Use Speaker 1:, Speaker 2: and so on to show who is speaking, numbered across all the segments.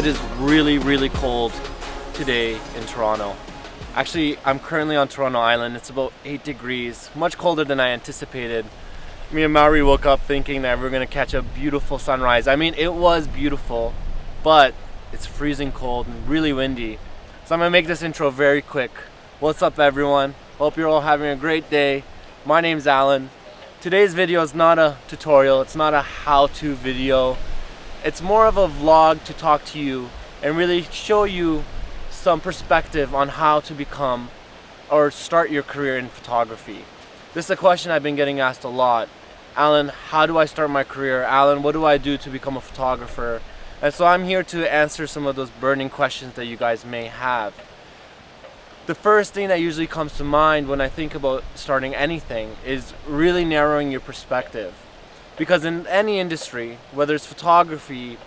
Speaker 1: It is really, really cold today in Toronto. Actually, I'm currently on Toronto Island. It's about 8 degrees, much colder than I anticipated. Me and Maori woke up thinking that we were going to catch a beautiful sunrise. I mean, it was beautiful, but it's freezing cold and really windy. So I'm going to make this intro very quick. What's up, everyone? Hope you're all having a great day. My name's Alen. Today's video is not a tutorial. It's not a how-to video. It's more of a vlog to talk to you and really show you some perspective on how to become or start your career in photography. This is a question I've been getting asked a lot. Alen, how do I start my career? Alen, what do I do to become a photographer? And so I'm here to answer some of those burning questions that you guys may have. The first thing that usually comes to mind when I think about starting anything is really narrowing your perspective. Because in any industry, whether it's photography,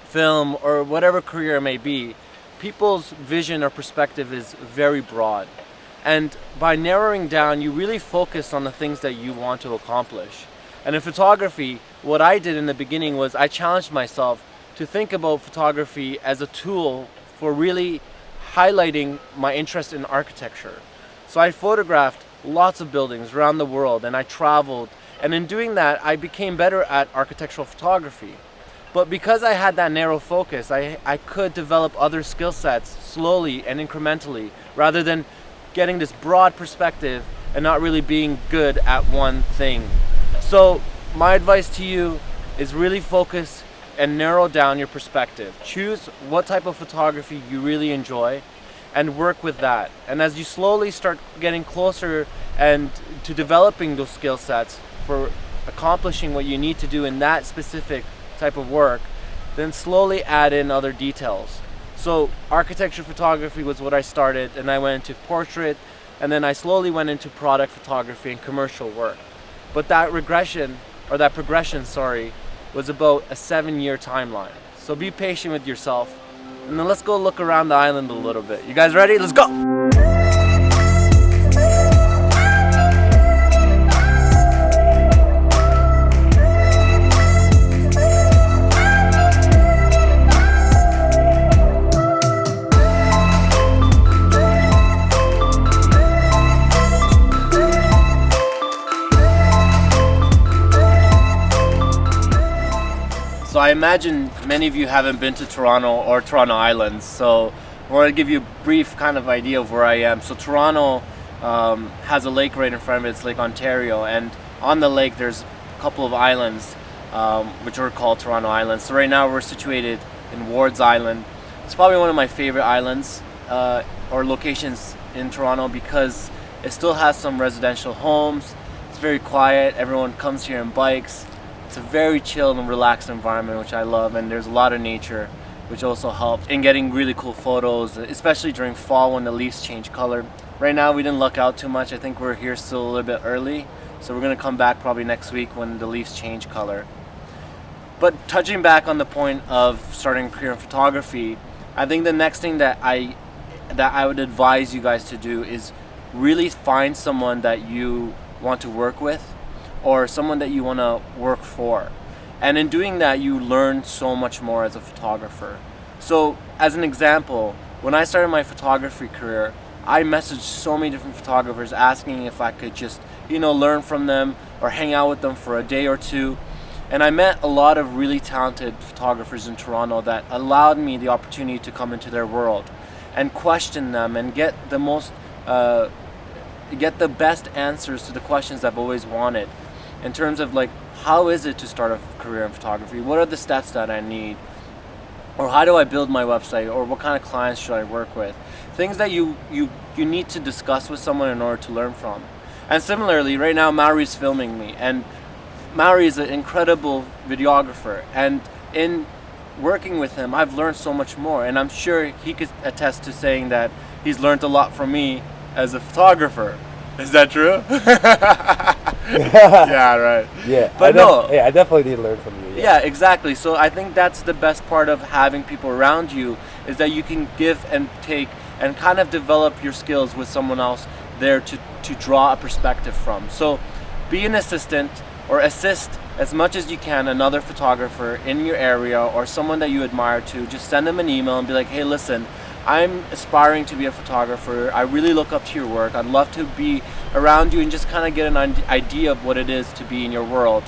Speaker 1: film, or whatever career it may be, people's vision or perspective is very broad. And by narrowing down, you really focus on the things that you want to accomplish. And in photography, what I did in the beginning was I challenged myself to think about photography as a tool for really highlighting my interest in architecture. So I photographed lots of buildings around the world, and I traveled. And in doing that, I became better at architectural photography. But because I had that narrow focus, I could develop other skill sets slowly and incrementally, rather than getting this broad perspective and not really being good at one thing. So my advice to you is really focus and narrow down your perspective. Choose what type of photography you really enjoy and work with that. And as you slowly start getting closer and to developing those skill sets for accomplishing what you need to do in that specific type of work, then slowly add in other details. So architecture photography was what I started, and I went into portrait, and then I slowly went into product photography and commercial work. But that progression, was about a 7-year timeline. So be patient with yourself, and then let's go look around the island a little bit. You guys ready? Let's go! So I imagine many of you haven't been to Toronto or Toronto Islands, so I want to give you a brief kind of idea of where I am. So Toronto has a lake right in front of it. It's Lake Ontario, and on the lake there's a couple of islands which are called Toronto Islands. So right now we're situated in Ward's Island. It's probably one of my favorite islands or locations in Toronto because it still has some residential homes. It's very quiet. Everyone comes here on bikes. It's a very chill and relaxed environment, which I love, and there's a lot of nature, which also helps in getting really cool photos, especially during fall when the leaves change color. Right now we didn't luck out too much. I think we're here still a little bit early, so we're going to come back probably next week when the leaves change color. But touching back on the point of starting a career in photography, I think the next thing that I would advise you guys to do is really find someone that you want to work with, or someone that you want to work for. And in doing that, you learn so much more as a photographer. So as an example, when I started my photography career, I messaged so many different photographers asking if I could just, learn from them or hang out with them for a day or two. And I met a lot of really talented photographers in Toronto that allowed me the opportunity to come into their world and question them and get the best answers to the questions I've always wanted. In terms of how is it to start a career in photography? What are the steps that I need? Or how do I build my website? Or what kind of clients should I work with? Things that you need to discuss with someone in order to learn from. And similarly, right now Maori's filming me, and Maori is an incredible videographer, and in working with him I've learned so much more, and I'm sure he could attest to saying that he's learned a lot from me as a photographer. Is that true? Yeah, right.
Speaker 2: Yeah,
Speaker 1: but
Speaker 2: I definitely need to learn from you.
Speaker 1: Yeah, exactly. So I think that's the best part of having people around you, is that you can give and take and kind of develop your skills with someone else there to draw a perspective from. So be an assistant, or assist as much as you can another photographer in your area or someone that you admire to. Just send them an email and be like, hey, listen, I'm aspiring to be a photographer. I really look up to your work. I'd love to be around you and just kind of get an idea of what it is to be in your world.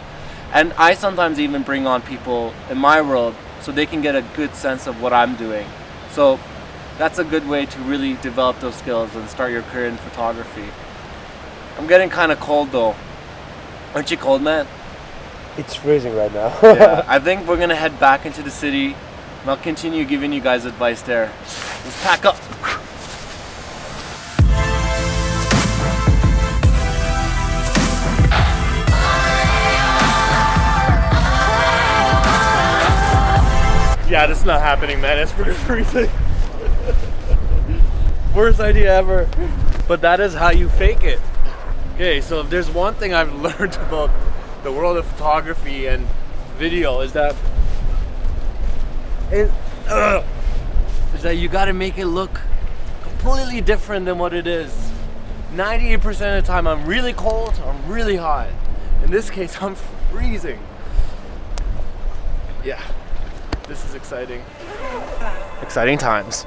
Speaker 1: And I sometimes even bring on people in my world so they can get a good sense of what I'm doing. So that's a good way to really develop those skills and start your career in photography. I'm getting kind of cold though. Aren't you cold, man?
Speaker 2: It's freezing right now.
Speaker 1: Yeah, I think we're gonna head back into the city and I'll continue giving you guys advice there. Let's pack up. Yeah, this is not happening, man. It's freaking freezing. Worst idea ever. But that is how you fake it. Okay, so if there's one thing I've learned about the world of photography and video is that you gotta make it look completely different than what it is. 98% of the time I'm really cold or I'm really hot. In this case, I'm freezing. Yeah, this is exciting. Exciting times.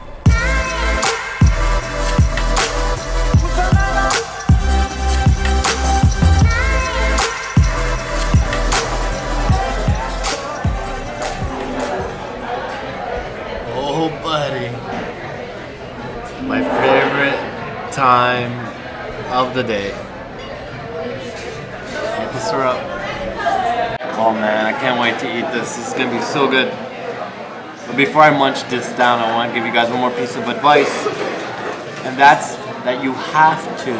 Speaker 1: Oh, buddy. My favorite time of the day. Get the syrup. Oh man, I can't wait to eat this. This is gonna be so good. But before I munch this down, I want to give you guys one more piece of advice. And that's that you have to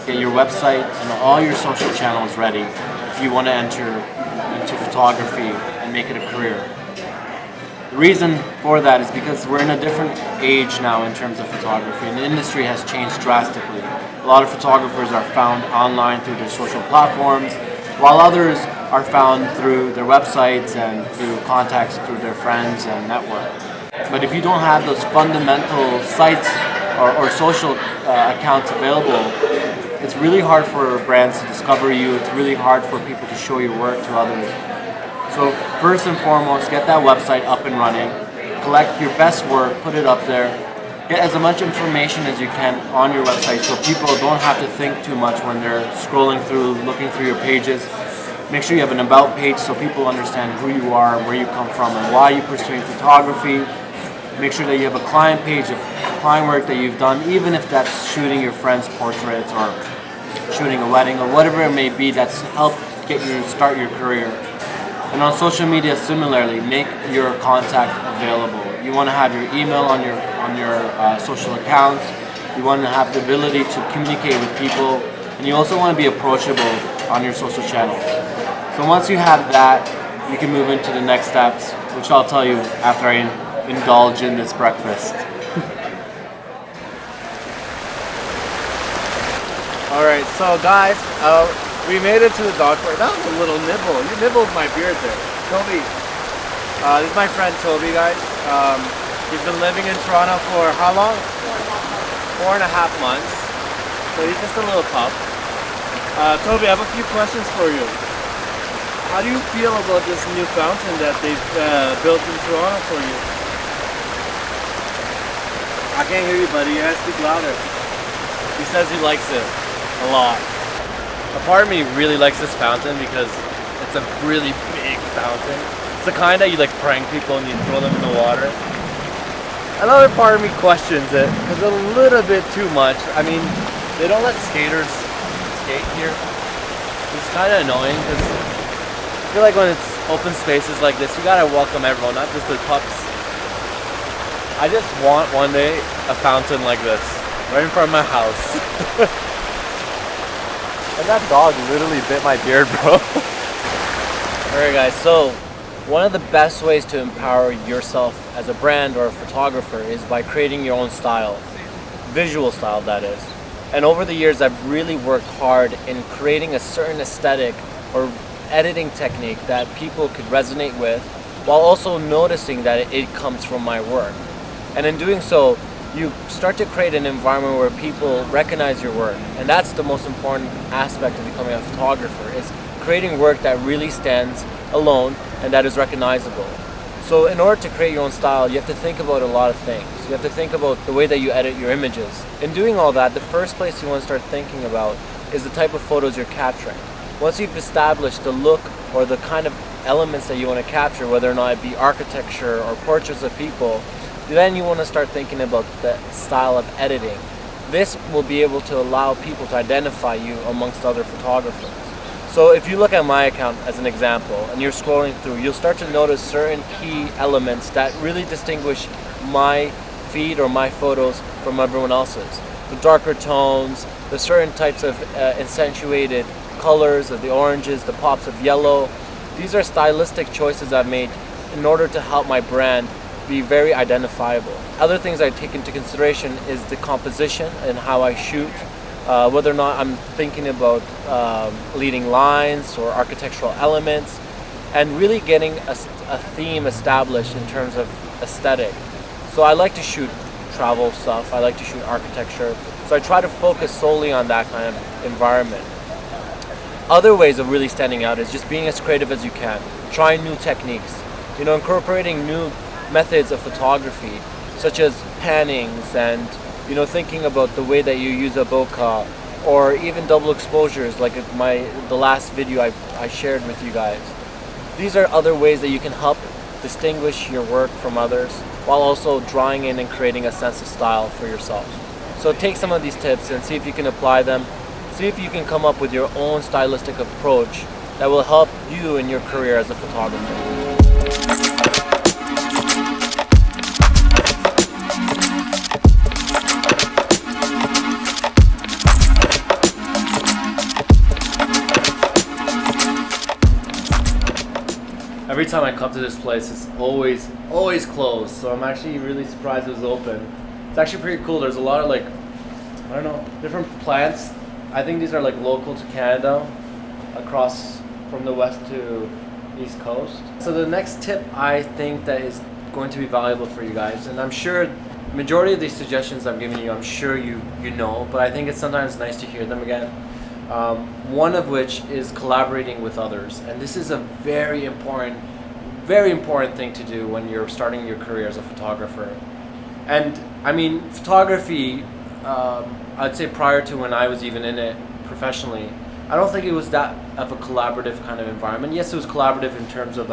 Speaker 1: get your website and all your social channels ready if you want to enter into photography and make it a career. The reason for that is because we're in a different age now in terms of photography, and the industry has changed drastically. A lot of photographers are found online through their social platforms, while others are found through their websites and through contacts through their friends and network. But if you don't have those fundamental sites or social accounts available, it's really hard for brands to discover you. It's really hard for people to show your work to others. So first and foremost, get that website up and running, collect your best work, put it up there, get as much information as you can on your website so people don't have to think too much when they're scrolling through, looking through your pages. Make sure you have an about page so people understand who you are, where you come from, and why you're pursuing photography. Make sure that you have a client page of client work that you've done, even if that's shooting your friends' portraits or shooting a wedding or whatever it may be that's helped get you start your career. And on social media, similarly, make your contact available. You want to have your email on your social accounts. You want to have the ability to communicate with people, and you also want to be approachable on your social channels. So once you have that, you can move into the next steps, which I'll tell you after I indulge in this breakfast. All right, so guys, we made it to the dog park. That was a little nibble. You nibbled my beard there. Toby. This is my friend Toby, guys. He's been living in Toronto for how long? 4.5 months. So he's just a little pup. Toby, I have a few questions for you. How do you feel about this new fountain that they've built in Toronto for you? I can't hear you, buddy. You gotta speak louder. He says he likes it a lot. A part of me really likes this fountain because it's a really big fountain. It's the kind that you like prank people and you throw them in the water. Another part of me questions it because it's a little bit too much. I mean, they don't let skaters skate here. It's kind of annoying because I feel like when it's open spaces like this, you gotta welcome everyone, not just the pups. I just want one day a fountain like this right in front of my house. And that dog literally bit my beard, bro. Alright guys, so one of the best ways to empower yourself as a brand or a photographer is by creating your own style. Visual style, that is. And over the years, I've really worked hard in creating a certain aesthetic or editing technique that people could resonate with, while also noticing that it comes from my work. And in doing so, you start to create an environment where people recognize your work. And that's the most important aspect of becoming a photographer, is creating work that really stands alone and that is recognizable. So in order to create your own style, you have to think about a lot of things. You have to think about the way that you edit your images. In doing all that, the first place you want to start thinking about is the type of photos you're capturing. Once you've established the look or the kind of elements that you want to capture, whether or not it be architecture or portraits of people, then you want to start thinking about the style of editing. This will be able to allow people to identify you amongst other photographers. So if you look at my account as an example and you're scrolling through, you'll start to notice certain key elements that really distinguish my feed or my photos from everyone else's. The darker tones, the certain types of accentuated colors, of the oranges, the pops of yellow. These are stylistic choices I've made in order to help my brand be very identifiable. Other things I take into consideration is the composition and how I shoot. Whether or not I'm thinking about leading lines or architectural elements, and really getting a theme established in terms of aesthetic. So I like to shoot travel stuff, I like to shoot architecture, so I try to focus solely on that kind of environment. Other ways of really standing out is just being as creative as you can, trying new techniques, incorporating new methods of photography, such as pannings and thinking about the way that you use a bokeh, or even double exposures like the last video I shared with you guys. These are other ways that you can help distinguish your work from others while also drawing in and creating a sense of style for yourself. So take some of these tips and see if you can apply them. See if you can come up with your own stylistic approach that will help you in your career as a photographer. Every time I come to this place, it's always closed. So I'm actually really surprised it was open. It's actually pretty cool. There's a lot of different plants. I think these are local to Canada, across from the west to east coast. So the next tip I think that is going to be valuable for you guys, and I'm sure majority of these suggestions I'm giving you, I'm sure you know, but I think it's sometimes nice to hear them again. One of which is collaborating with others, and this is a very important thing to do when you're starting your career as a photographer. And I mean, photography, I'd say prior to when I was even in it professionally, I don't think it was that of a collaborative kind of environment. Yes, it was collaborative in terms of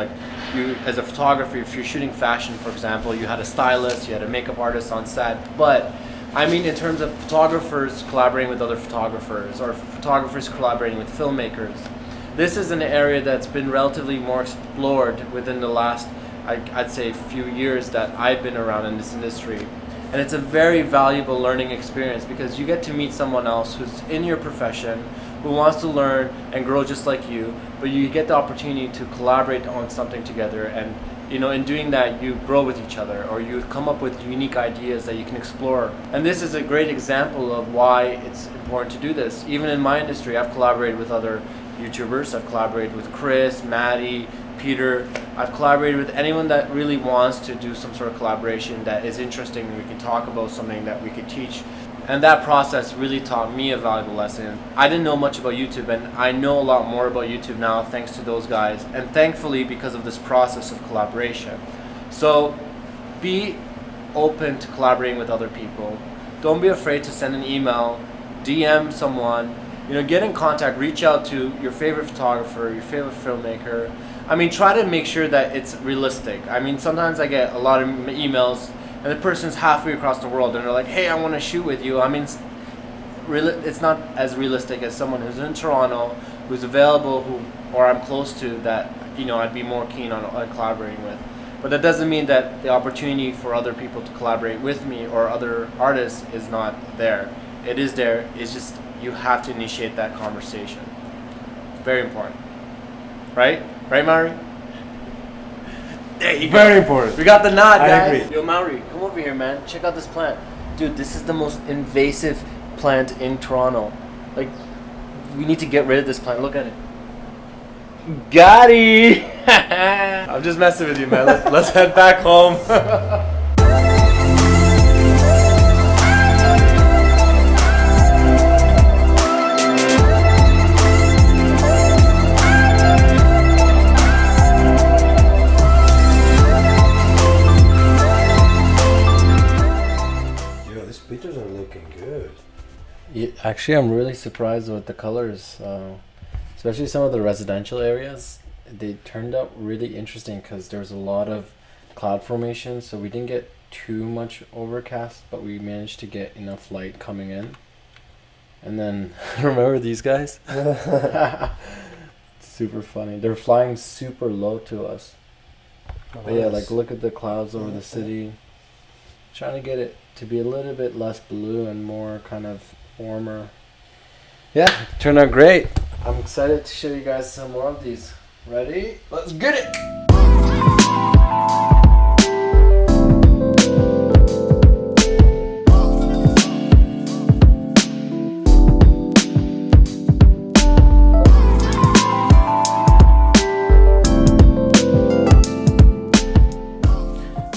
Speaker 1: you as a photographer, if you're shooting fashion, for example, you had a stylist, you had a makeup artist on set, but I mean, in terms of photographers collaborating with other photographers, or photographers collaborating with filmmakers, this is an area that's been relatively more explored within the last, I'd say, few years that I've been around in this industry. And it's a very valuable learning experience because you get to meet someone else who's in your profession, who wants to learn and grow just like you, but you get the opportunity to collaborate on something together, and in doing that, you grow with each other, or you come up with unique ideas that you can explore. And this is a great example of why it's important to do this. Even in my industry, I've collaborated with other YouTubers. I've collaborated with Chris, Maddie, Peter. I've collaborated with anyone that really wants to do some sort of collaboration that is interesting, and we can talk about something that we could teach. And that process really taught me a valuable lesson. I didn't know much about YouTube, and I know a lot more about YouTube now thanks to those guys, and thankfully because of this process of collaboration. So be open to collaborating with other people. Don't be afraid to send an email, DM someone, get in contact, reach out to your favorite photographer, your favorite filmmaker. I mean, try to make sure that it's realistic. I mean, sometimes I get a lot of emails and the person's halfway across the world and they're like, hey, I want to shoot with you. I mean, it's not as realistic as someone who's in Toronto, who's available, or I'm close to, that I'd be more keen on collaborating with. But that doesn't mean that the opportunity for other people to collaborate with me or other artists is not there. It is there. It's just you have to initiate that conversation. It's very important. Right, Mari? There you go.
Speaker 2: Very important.
Speaker 1: We got the nod, guys.
Speaker 2: I agree.
Speaker 1: Yo, Maori, come over here, man. Check out this plant. Dude, this is the most invasive plant in Toronto. We need to get rid of this plant. Look at it. Got it! I'm just messing with you, man. Let's head back home. Actually, I'm really surprised with the colors, especially some of the residential areas. They turned out really interesting because there's a lot of cloud formation, so we didn't get too much overcast, but we managed to get enough light coming in. And then, remember these guys? Super funny. They're flying super low to us. But yeah, like look at the clouds over the city. Trying to get it to be a little bit less blue and more kind of warmer. Yeah, turned out great. I'm excited to show you guys some more of these. Ready? Let's get it!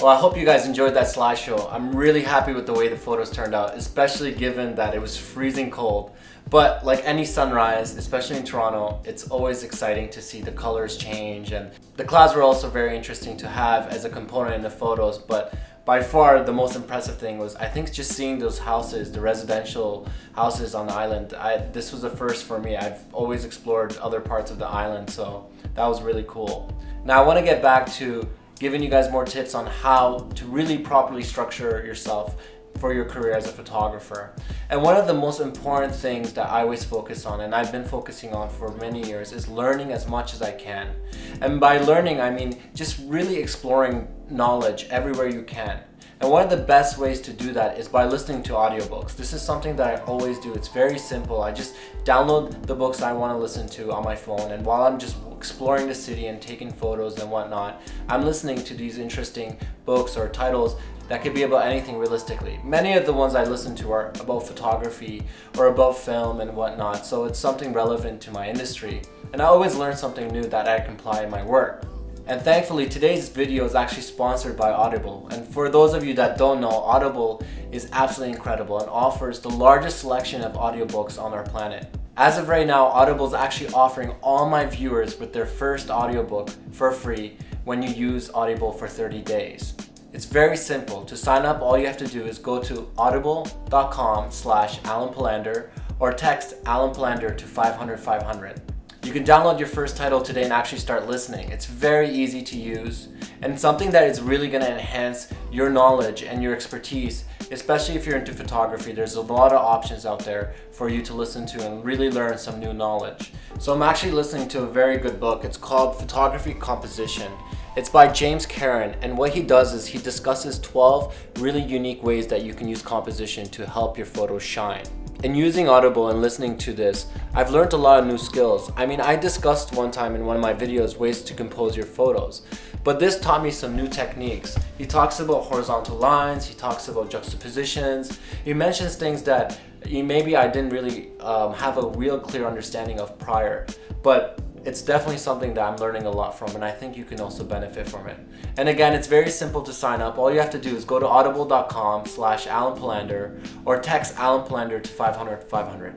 Speaker 1: Well, I hope you guys enjoyed that slideshow. I'm really happy with the way the photos turned out, especially given that it was freezing cold. But like any sunrise, especially in Toronto, it's always exciting to see the colors change, and the clouds were also very interesting to have as a component in the photos. But by far the most impressive thing was, I think, just seeing those houses, the residential houses on the island. This was the first for me. I've always explored other parts of the island, so that was really cool. Now I want to get back to giving you guys more tips on how to really properly structure yourself for your career as a photographer. And one of the most important things that I always focus on, and I've been focusing on for many years, is learning as much as I can. And by learning, I mean just really exploring knowledge everywhere you can. And one of the best ways to do that is by listening to audiobooks. This is something that I always do. It's very simple. I just download the books I want to listen to on my phone, and while I'm just exploring the city and taking photos and whatnot, I'm listening to these interesting books or titles that could be about anything realistically. Many of the ones I listen to are about photography or about film and whatnot, so it's something relevant to my industry. And I always learn something new that I can apply in my work. And thankfully, today's video is actually sponsored by Audible. And for those of you that don't know, Audible is absolutely incredible and offers the largest selection of audiobooks on our planet. As of right now, Audible is actually offering all my viewers with their first audiobook for free when you use Audible for 30 days. It's very simple. To sign up, all you have to do is go to audible.com/Alen Palander or text Alen Palander to 500-500. You can download your first title today and actually start listening. It's very easy to use and something that is really going to enhance your knowledge and your expertise, especially if you're into photography. There's a lot of options out there for you to listen to and really learn some new knowledge. So I'm actually listening to a very good book. It's called Photography Composition. It's by James Karen, and what he does is he discusses 12 really unique ways that you can use composition to help your photos shine. In using Audible and listening to this, I've learned a lot of new skills. I mean, I discussed one time in one of my videos ways to compose your photos, but this taught me some new techniques. He talks about horizontal lines, he talks about juxtapositions, he mentions things that maybe I didn't really have a real clear understanding of prior, but it's definitely something that I'm learning a lot from, and I think you can also benefit from it. And again, it's very simple to sign up. All you have to do is go to audible.com/Alen Palander or text Alen Palander to 500-500.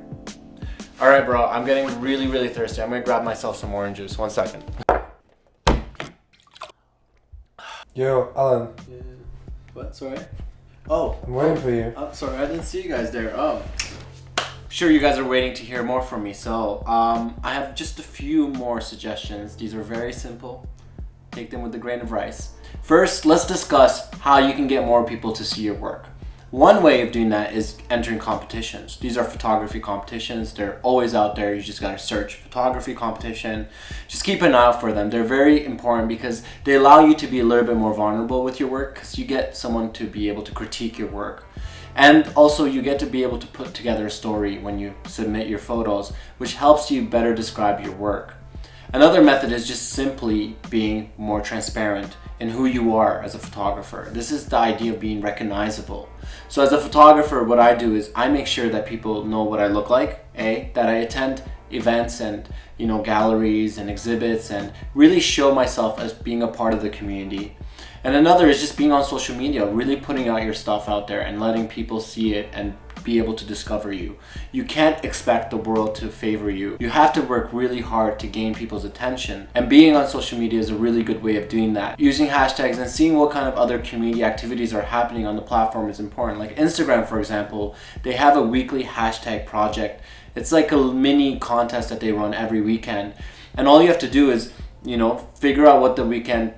Speaker 1: All right, bro, I'm getting really, really thirsty. I'm gonna grab myself some orange juice. 1 second.
Speaker 2: Yo, Alan.
Speaker 1: Yeah. What? Sorry? Oh.
Speaker 2: I'm waiting for you.
Speaker 1: I'm sorry, I didn't see you guys there. Oh. Sure, you guys are waiting to hear more from me, so I have just a few more suggestions. These are very simple. Take them with a grain of rice. First, let's discuss how you can get more people to see your work. One way of doing that is entering competitions. These are photography competitions. They're always out there. You just gotta search photography competition. Just keep an eye out for them. They're very important because they allow you to be a little bit more vulnerable with your work, because you get someone to be able to critique your work. And also you get to be able to put together a story when you submit your photos, which helps you better describe your work. Another method is just simply being more transparent in who you are as a photographer. This is the idea of being recognizable. So as a photographer, what I do is I make sure that people know what I look like, that I attend events and galleries and exhibits and really show myself as being a part of the community. And another is just being on social media, really putting out your stuff out there and letting people see it and be able to discover you. You can't expect the world to favor you. You have to work really hard to gain people's attention. And being on social media is a really good way of doing that. Using hashtags and seeing what kind of other community activities are happening on the platform is important. Like Instagram, for example, they have a weekly hashtag project. It's like a mini contest that they run every weekend. And all you have to do is, figure out what the weekend,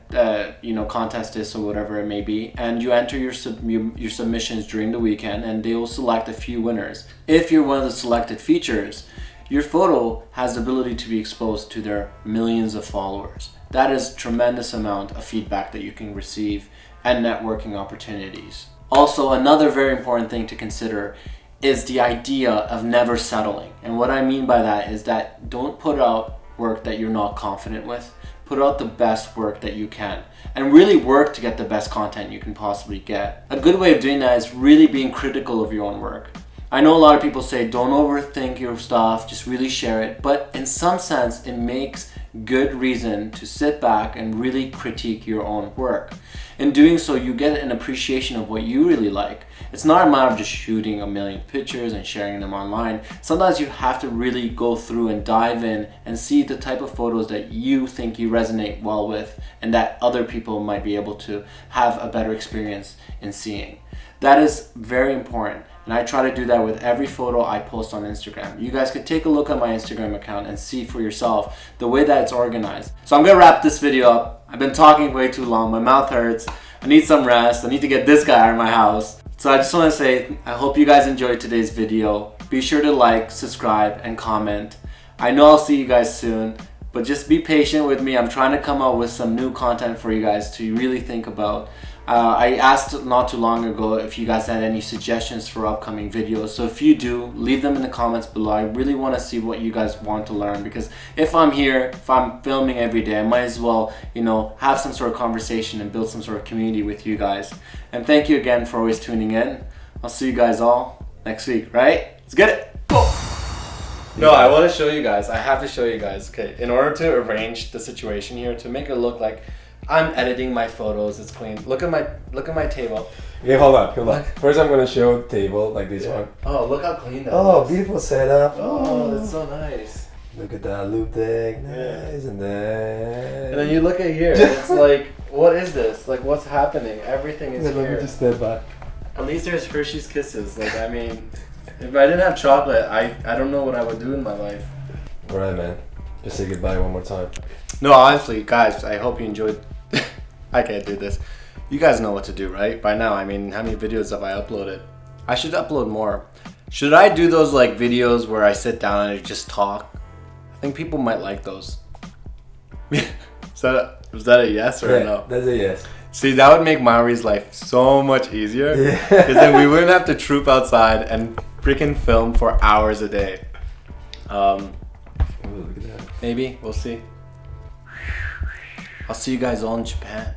Speaker 1: contest is or whatever it may be, and you enter your submissions during the weekend, and they will select a few winners. If you're one of the selected features, your photo has the ability to be exposed to their millions of followers. That is tremendous amount of feedback that you can receive and networking opportunities. Also, another very important thing to consider is the idea of never settling. And what I mean by that is that don't put out work that you're not confident with. Put out the best work that you can and really work to get the best content you can possibly get. A good way of doing that is really being critical of your own work. I know a lot of people say don't overthink your stuff, just really share it, but in some sense it makes good reason to sit back and really critique your own work. In doing so, you get an appreciation of what you really like. It's not a matter of just shooting a million pictures and sharing them online. Sometimes you have to really go through and dive in and see the type of photos that you think you resonate well with and that other people might be able to have a better experience in seeing. That is very important. And I try to do that with every photo I post on Instagram. You guys could take a look at my Instagram account and see for yourself the way that it's organized. So I'm gonna wrap this video up. I've been talking way too long. My mouth hurts. I need some rest. I need to get this guy out of my house. So I just want to say, I hope you guys enjoyed today's video. Be sure to like, subscribe, and comment. I know I'll see you guys soon, but just be patient with me. I'm trying to come out with some new content for you guys to really think about. I asked not too long ago if you guys had any suggestions for upcoming videos. So if you do, leave them in the comments below. I really want to see what you guys want to learn, because if I'm here, if I'm filming every day, I might as well, have some sort of conversation and build some sort of community with you guys. And thank you again for always tuning in. I'll see you guys all next week, right? Let's get it. Go. No, I want to show you guys. I have to show you guys. Okay, in order to arrange the situation here to make it look like I'm editing my photos, it's clean. Look at my table.
Speaker 2: Okay, hold on. First I'm gonna show the table like this one.
Speaker 1: Oh, look how clean that
Speaker 2: is. Beautiful setup.
Speaker 1: Oh, that's so nice.
Speaker 2: Look at that loop deck. Nice.
Speaker 1: And then you look at here. It's like, what is this? Like, what's happening? Everything is here.
Speaker 2: Let me just step back.
Speaker 1: At least there's Hershey's Kisses. Like, I mean, if I didn't have chocolate, I don't know what I would do in my life.
Speaker 2: Alright, man. Just say goodbye one more time.
Speaker 1: No, honestly, guys, I hope you enjoyed. I can't do this. You guys know what to do, right? By now, I mean, how many videos have I uploaded? I should upload more. Should I do those like videos where I sit down and I just talk? I think people might like those. Was that a yes or a no?
Speaker 2: That's a yes.
Speaker 1: See, that would make Maori's life so much easier. Because then we wouldn't have to troop outside and freaking film for hours a day.
Speaker 2: Look at that.
Speaker 1: Maybe, we'll see. I'll see you guys all in Japan.